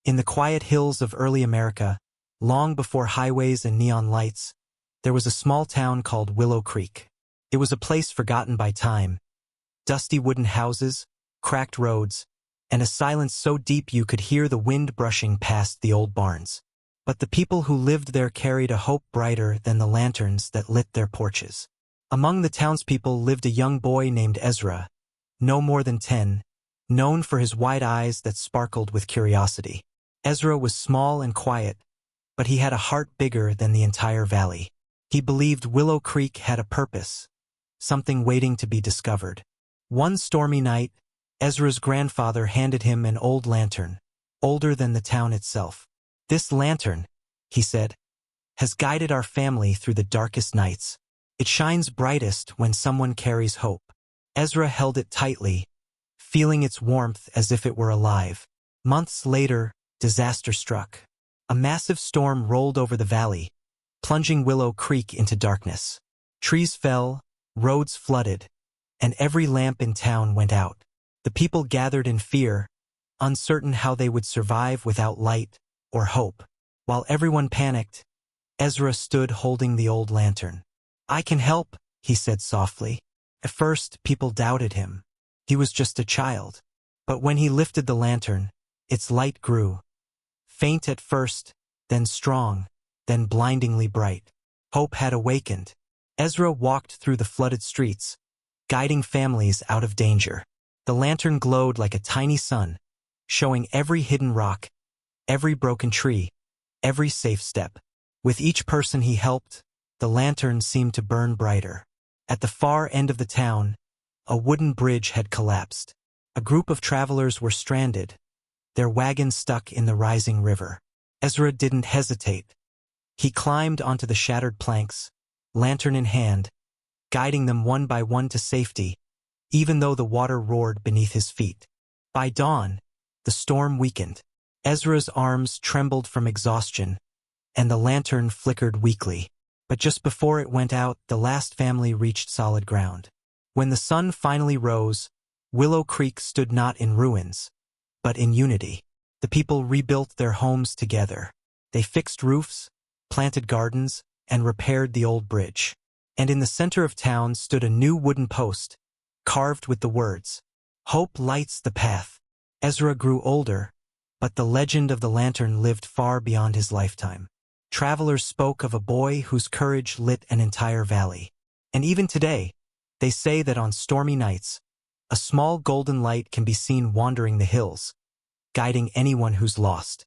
In the quiet hills of early America, long before highways and neon lights, there was a small town called Willow Creek. It was a place forgotten by time. Dusty wooden houses, cracked roads, and a silence so deep you could hear the wind brushing past the old barns. But the people who lived there carried a hope brighter than the lanterns that lit their porches. Among the townspeople lived a young boy named Ezra, no more than 10, known for his wide eyes that sparkled with curiosity. Ezra was small and quiet, but he had a heart bigger than the entire valley. He believed Willow Creek had a purpose, something waiting to be discovered. One stormy night, Ezra's grandfather handed him an old lantern, older than the town itself. "This lantern," he said, "has guided our family through the darkest nights. It shines brightest when someone carries hope." Ezra held it tightly, feeling its warmth as if it were alive. Months later, disaster struck. A massive storm rolled over the valley, plunging Willow Creek into darkness. Trees fell, roads flooded, and every lamp in town went out. The people gathered in fear, uncertain how they would survive without light or hope. While everyone panicked, Ezra stood holding the old lantern. "I can help," he said softly. At first, people doubted him. He was just a child. But when he lifted the lantern, its light grew. Faint at first, then strong, then blindingly bright. Hope had awakened. Ezra walked through the flooded streets, guiding families out of danger. The lantern glowed like a tiny sun, showing every hidden rock, every broken tree, every safe step. With each person he helped, the lantern seemed to burn brighter. At the far end of the town, a wooden bridge had collapsed. A group of travelers were stranded, their wagon stuck in the rising river. Ezra didn't hesitate. He climbed onto the shattered planks, lantern in hand, guiding them one by one to safety, even though the water roared beneath his feet. By dawn, the storm weakened. Ezra's arms trembled from exhaustion, and the lantern flickered weakly. But just before it went out, the last family reached solid ground. When the sun finally rose, Willow Creek stood not in ruins, but in unity. The people rebuilt their homes together. They fixed roofs, planted gardens, and repaired the old bridge. And in the center of town stood a new wooden post, carved with the words, "Hope lights the path." Ezra grew older, but the legend of the lantern lived far beyond his lifetime. Travelers spoke of a boy whose courage lit an entire valley. And even today, they say that on stormy nights, a small golden light can be seen wandering the hills, guiding anyone who's lost.